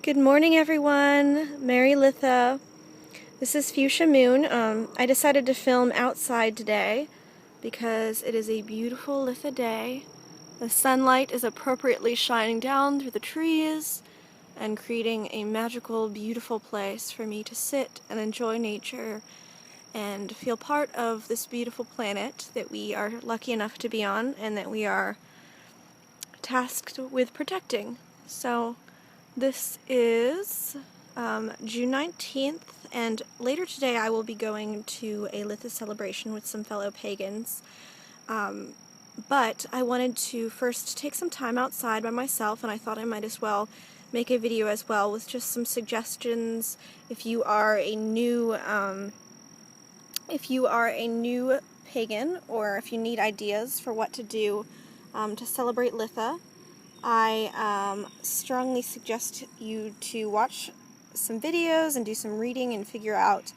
Good morning, everyone. Merry Litha. This is Fuchsia Moon. I decided to film outside today because it is a beautiful Litha day. The sunlight is appropriately shining down through the trees and creating a magical, beautiful place for me to sit and enjoy nature and feel part of this beautiful planet that we are lucky enough to be on and that we are tasked with protecting. So this is June 19th, and later today I will be going to a Litha celebration with some fellow pagans. But I wanted to first take some time outside by myself, and I thought I might as well make a video as well with just some suggestions if you are a new pagan, or if you need ideas for what to do to celebrate Litha. I strongly suggest you to watch some videos and do some reading and figure out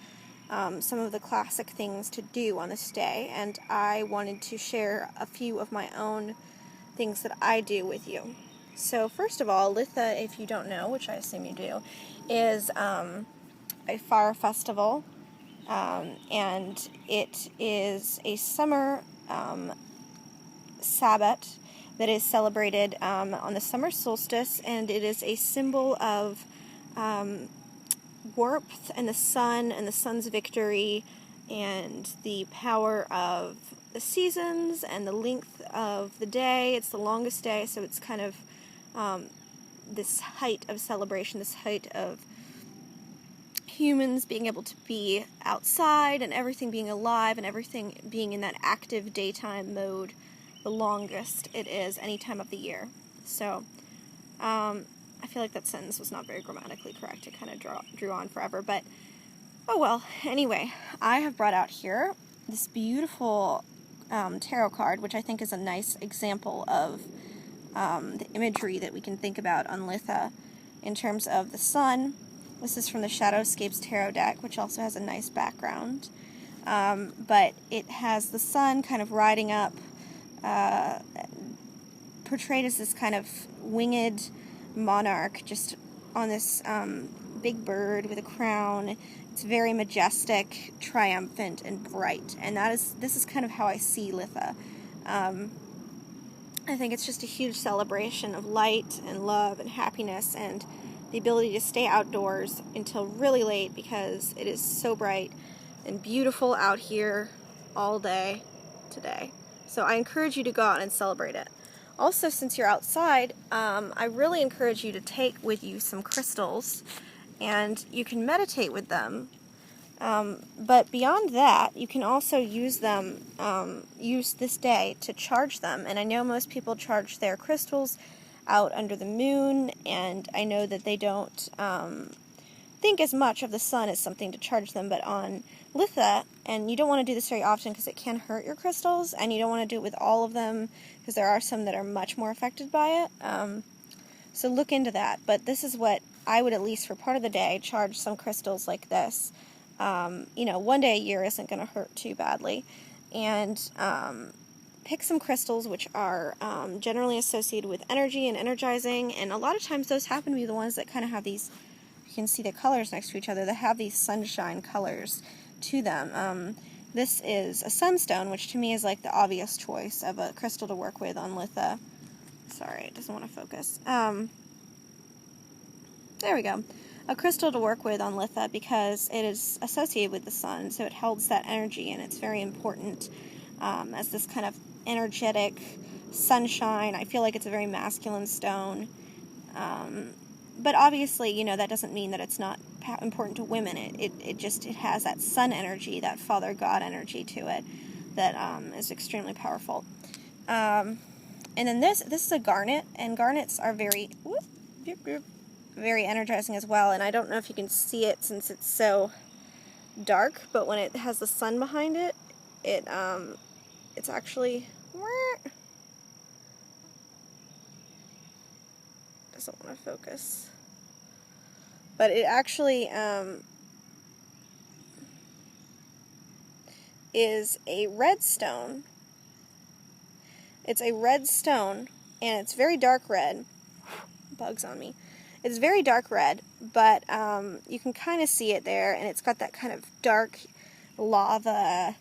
some of the classic things to do on this day, and I wanted to share a few of my own things that I do with you. So first of all, Litha, if you don't know, which I assume you do, is a fire festival, and it is a summer Sabbat that is celebrated on the summer solstice, and it is a symbol of warmth and the sun's victory, and the power of the seasons and the length of the day. It's the longest day, so it's kind of this height of celebration, this height of humans being able to be outside and everything being alive and everything being in that active daytime mode, the longest it is any time of the year. So, I feel like that sentence was not very grammatically correct. It kind of drew on forever, but oh well. Anyway, I have brought out here this beautiful tarot card, which I think is a nice example of the imagery that we can think about on Litha in terms of the sun. This is from the Shadowscapes Tarot deck, which also has a nice background. But it has the sun kind of riding up, portrayed as this kind of winged monarch just on this big bird with a crown. It's very majestic, triumphant, and bright, and this is kind of how I see Litha. I think it's just a huge celebration of light and love and happiness and the ability to stay outdoors until really late because it is so bright and beautiful out here all day today. So I encourage you to go out and celebrate it. Also, since you're outside, I really encourage you to take with you some crystals, and you can meditate with them. But beyond that, you can also use them, use this day to charge them. And I know most people charge their crystals out under the moon, and I know that they don't think as much of the sun as something to charge them, but on Litha, and you don't want to do this very often because it can hurt your crystals, and you don't want to do it with all of them because there are some that are much more affected by it. So look into that. But this is what I would, at least for part of the day, charge some crystals like this. One day a year isn't going to hurt too badly. And pick some crystals which are generally associated with energy and energizing, and a lot of times those happen to be the ones that kind of have these, you can see the colors next to each other, that have these sunshine colors to them. This is a sunstone, which to me is like the obvious choice of a crystal to work with on Litha. Sorry, it doesn't want to focus. There we go. A crystal to work with on Litha because it is associated with the sun, so it holds that energy, and it's very important as this kind of energetic sunshine. I feel like it's a very masculine stone. But obviously, that doesn't mean that it's not important to women. It has that sun energy, that Father God energy to it that is extremely powerful. And then this is a garnet, and garnets are very energizing as well. And I don't know if you can see it since it's so dark, but when it has the sun behind it, it's actually doesn't want to focus, but it actually is a red stone. It's a red stone, and it's very dark red. Bugs on me. It's very dark red, but you can kind of see it there, and it's got that kind of dark lava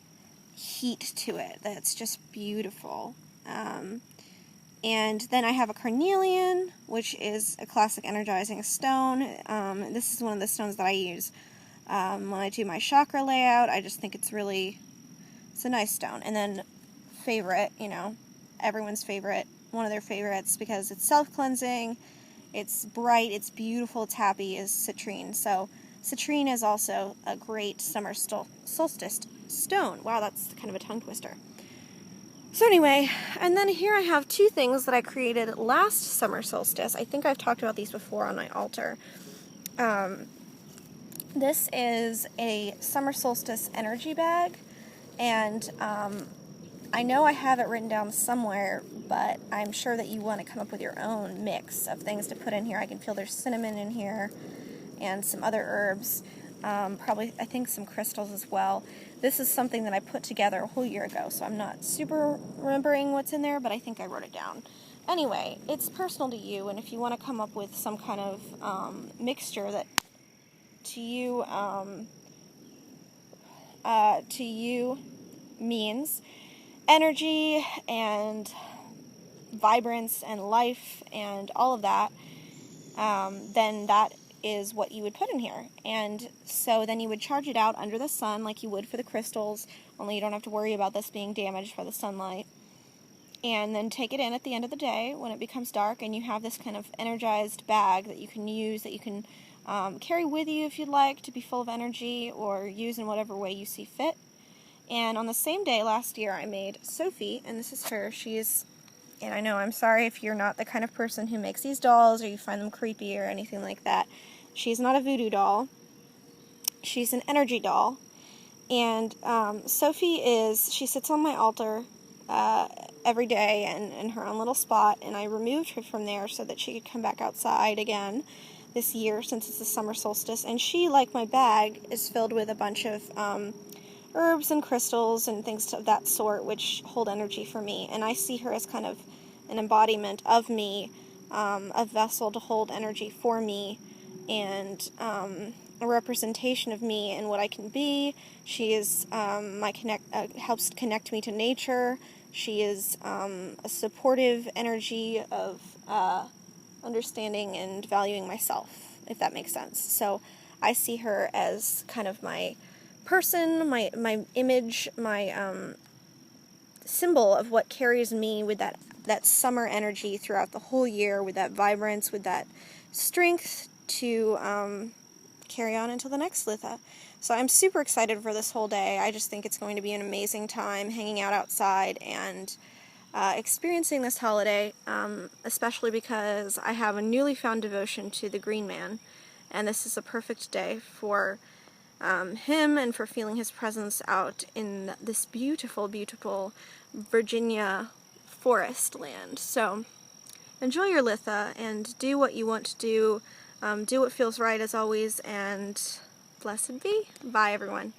heat to it that's just beautiful. And then I have a carnelian, which is a classic energizing stone. This is one of the stones that I use when I do my chakra layout. I just think it's a nice stone. And then favorite, everyone's favorite, one of their favorites, because it's self-cleansing, it's bright, it's beautiful, it's happy, is citrine. So citrine is also a great summer solstice stone. Wow, that's kind of a tongue twister. So anyway, and then here I have two things that I created last summer solstice. I think I've talked about these before on my altar. This is a summer solstice energy bag, and I know I have it written down somewhere, but I'm sure that you want to come up with your own mix of things to put in here. I can feel there's cinnamon in here and some other herbs, probably I think some crystals as well. This is something that I put together a whole year ago, so I'm not super remembering what's in there, but I think I wrote it down. Anyway, it's personal to you, and if you want to come up with some kind of mixture that to you means energy and vibrance and life and all of that, then that is what you would put in here. And so then you would charge it out under the sun like you would for the crystals, only you don't have to worry about this being damaged by the sunlight. And then take it in at the end of the day when it becomes dark, and you have this kind of energized bag that you can use, that you can carry with you if you'd like, to be full of energy or use in whatever way you see fit. And on the same day last year I made Sophie, and this is her. And I know, I'm sorry if you're not the kind of person who makes these dolls or you find them creepy or anything like that. She's not a voodoo doll. She's an energy doll. And Sophie she sits on my altar every day in her own little spot, and I removed her from there so that she could come back outside again this year since it's the summer solstice. And she, like my bag, is filled with a bunch of herbs and crystals and things of that sort, which hold energy for me. And I see her as kind of an embodiment of me, a vessel to hold energy for me, and a representation of me and what I can be. She is helps connect me to nature. She is a supportive energy of understanding and valuing myself, if that makes sense. So I see her as kind of my person, my image, my symbol of what carries me with that summer energy throughout the whole year, with that vibrance, with that strength to carry on until the next Litha. So I'm super excited for this whole day. I just think it's going to be an amazing time hanging out outside and experiencing this holiday, especially because I have a newly found devotion to the Green Man, and this is a perfect day for him and for feeling his presence out in this beautiful, beautiful Virginia forest land. So enjoy your Litha and do what you want to do. Do what feels right as always, and blessed be. Bye, everyone.